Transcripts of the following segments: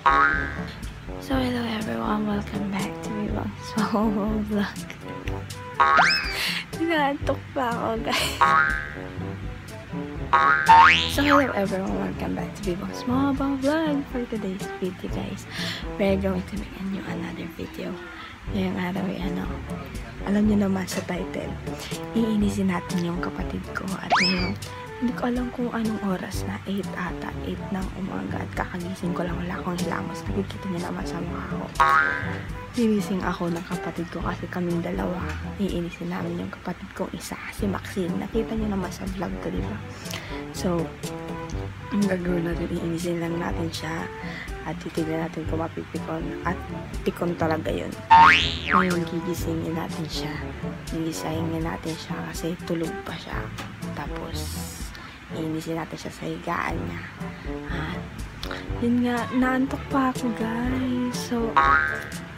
So hello everyone, welcome back to Vivang Small Vlog. Nanaantok pa ako guys. So hello everyone, welcome back to Vivang Small Vlog. For today's video guys, we're going to make a new another video. Ngayong araw ay alam niyo naman sa title, iinisin natin yung kapatid ko. At ngayon, hindi ko alam kung anong oras na, 8 ata, 8 ng umaga. At kakagising ko lang, wala akong hilamos. Nakikita niyo naman sa mukha ko. Ginising ako ng kapatid ko kasi kaming dalawa. Iinisin namin yung kapatid kong isa, si Maxine. Nakita niyo naman sa vlog ko, diba? So, ang gagawin natin, iinisin lang natin siya. At titignan natin kung mapipikon. At pikon talaga yun. Ngayon, gigisingin natin siya. Gigisingin natin siya kasi tulog pa siya. Tapos, iinisin natin siya sa higaan niya. At, yun nga, naantok pa ako guys. So,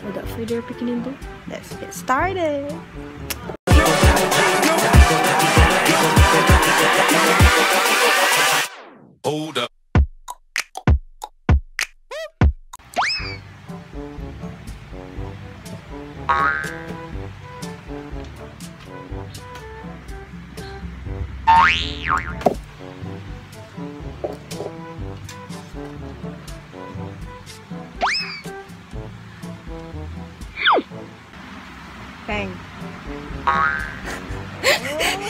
without further ado, let's get started! Hold up. Bang!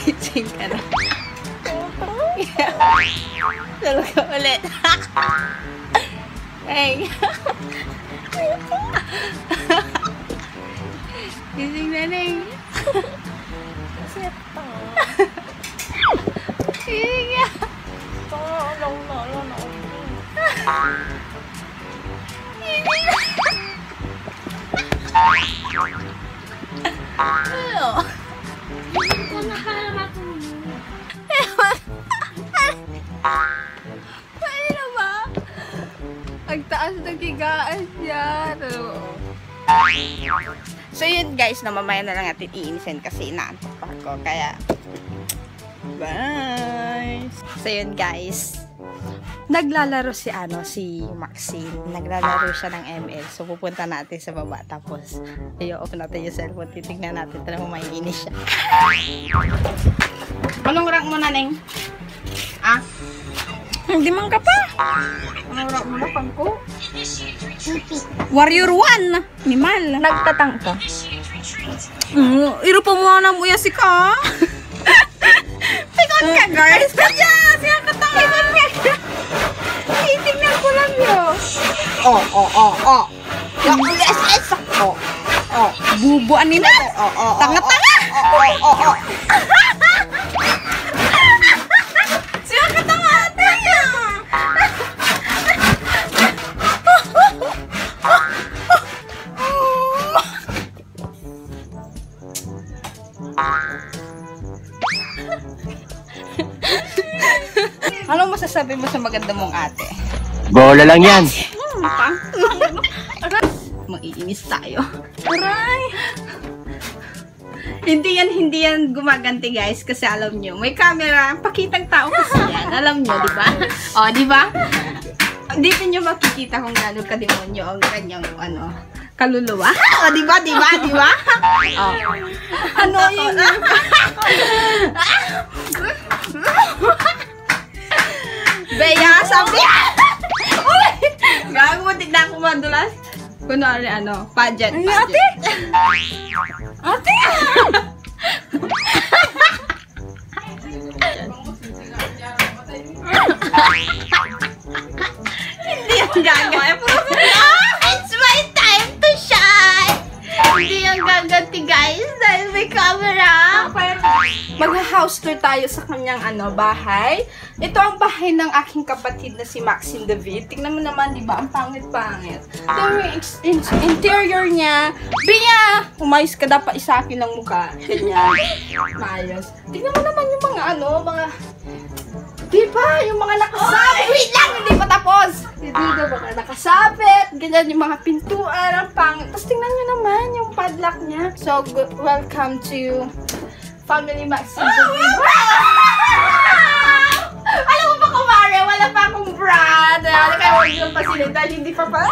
Ising ka na. Tulog ka ulit. Bang! Ising na Neng. Siapa? Ising ka. Tolong. Ano? Kung nakalamat mo. Pwede na ba? Ang taas ng higaan niya. So yun guys, na mamaya na lang natin iinisin kasi inaantok pa ako. Kaya, bye! So yun guys, naglalaro si Maxine. Naglalaro siya ng ML. So pupunta natin sa baba. Tapos, i-off natin yung cellphone. Titignan natin. Talagang maiinis siya. Anong rank mo na, Neng? Ah? Hindi man ka pa. Anong rank mo na, pangko? Warrior 1. Nimal. Nagtatang ka. Iro pa mo na mo si ka. Pikon ka, guys. Kaya, siya katang. Pikon ka. Itignan ko lang yun. Oh. Yung SS. Oh. Bubuan nila. Tanga-tanga. Siya katanga. Ano masasabi mo sa maganda mong ate? Bola lang yan. Maiinis tayo. Aray! Hindi yan gumaganti guys kasi alam nyo, may camera, pakitang tao kasi yan. Alam nyo, di ba? O, di ba? Dito nyo makikita kung gano'ng kademonyo ang kanyang kaluluwa. O, di ba? O. Ano yun? Beya, sabi! Uy! Gago mo, tignan ko madulas. Kunwari, pageant. Ay, ate! Ate! Hindi yung gaganti. It's my time to shine! Hindi yung gaganti, guys, dahil may camera. Mag-house tour tayo sa kanyang bahay. Ito ang bahay ng aking kapatid na si Maxine David. Tingnan mo naman, di ba? Ang pangit-pangit. Yung interior niya, Bia! Umayos ka dapat isa akin ng mukha. Ganyan. Maayos. Tingnan mo naman yung mga di ba? Yung mga nakasabit. Wait lang! Hindi pa tapos! Hindi ba mga nakasabit? Ganyan yung mga pintuan. Ang pangit. Tapos tingnan nyo naman yung padlock niya. So, welcome to Family Maxine David. Alam mo ba, kumare? Wala pa akong restaurant. Kaya kayo huwag yung pasilin dahil hindi pa pa.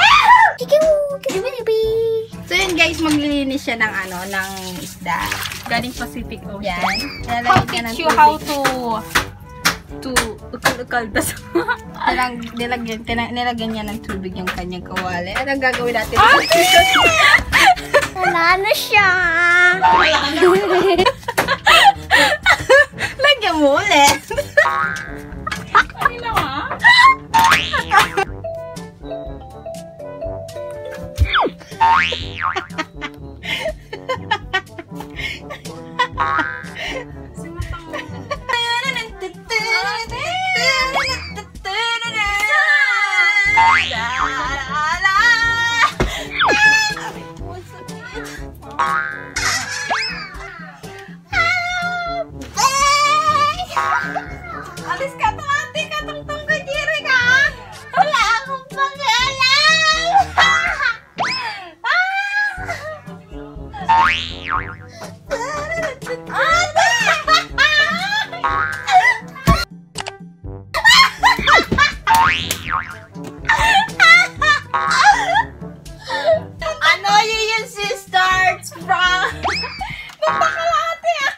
So yun guys, maglilinis siya ng ano, ng isda. Galing Pacific Ocean. Yan. How teach you how to ukal-ukal. Nilagyan niya ng tubig yung kanyang kawali. Ano ang gagawin natin? Wala na siya. Lagyan mo ulit. Ay na ha? Alis ka to, ate. Katong-tong ka, Jerry ka. Wala akong pag-alam. Ano yun si starts from? Napakalate ah.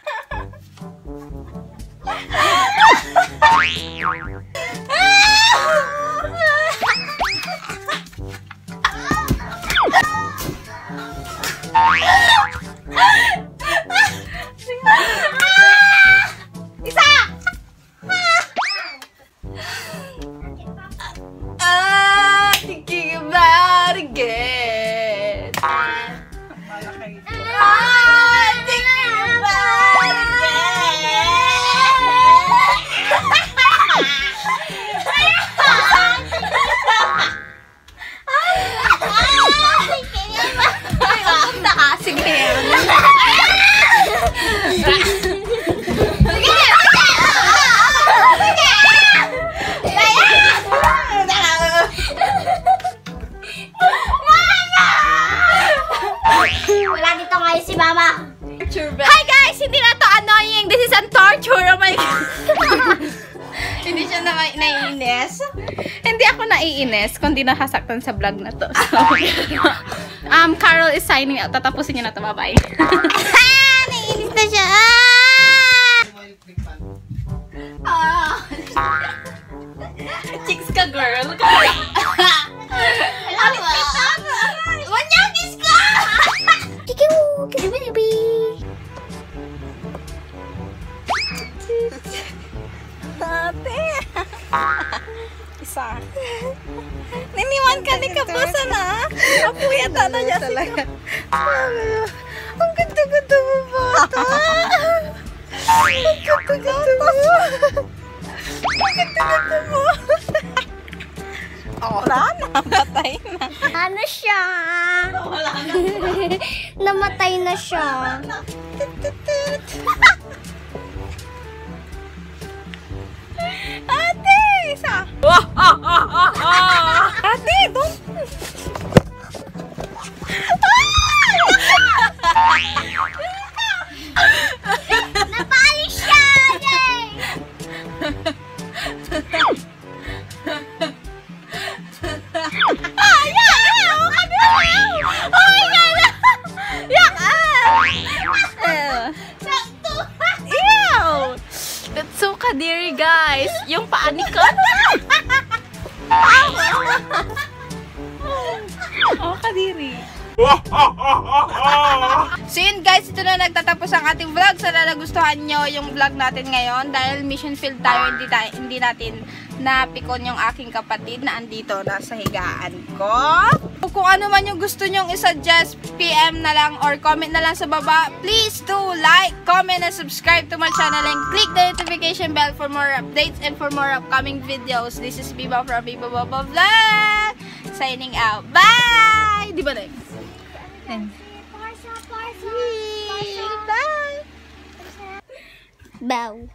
Isa! Thinking about it again. Thinking about it Ay, upunta ka. Sige. Wala dito ngayon si Mama. Hi guys! Hindi na to annoying. This is a torture. Oh my God. Hindi siya naiinis. Hindi ako naiinis kundi nakasaktan sa vlog na to. So, Carol is signing out. Tatapusin niya na to. Bye-bye. Naiinis na siya. Chicks ka, girl. Wanyagis ka! Ate. Isa. Niniwan ka ni Kabusa na. Ako yata na niya talaga. Ang ganda-ganda mo bata. Ang ganda-ganda mo. Ang ganda-ganda mo. Wala na. Patay na. Ano siya? Namatay na siya. Ate! Isa! Ate! Don't! Napalis siya! Yay! That's so kadiri, guys. Yung paanikan. Oh, kadiri. So yun guys, ito na nagtatapos ang ating vlog. Sana nagustuhan nyo yung vlog natin ngayon. Dahil mission field tayo, hindi natin napikon yung aking kapatid na andito na sa higaan ko. Kung ano man yung gusto nyong isuggest, PM na lang or comment na lang sa baba. Please do like, comment, and subscribe to my channel and click the notification bell for more updates and for more upcoming videos. This is Biba from Biba Baba Vlog. Signing out. Bye! Di ba na yun? Parsa. Bye! Bow.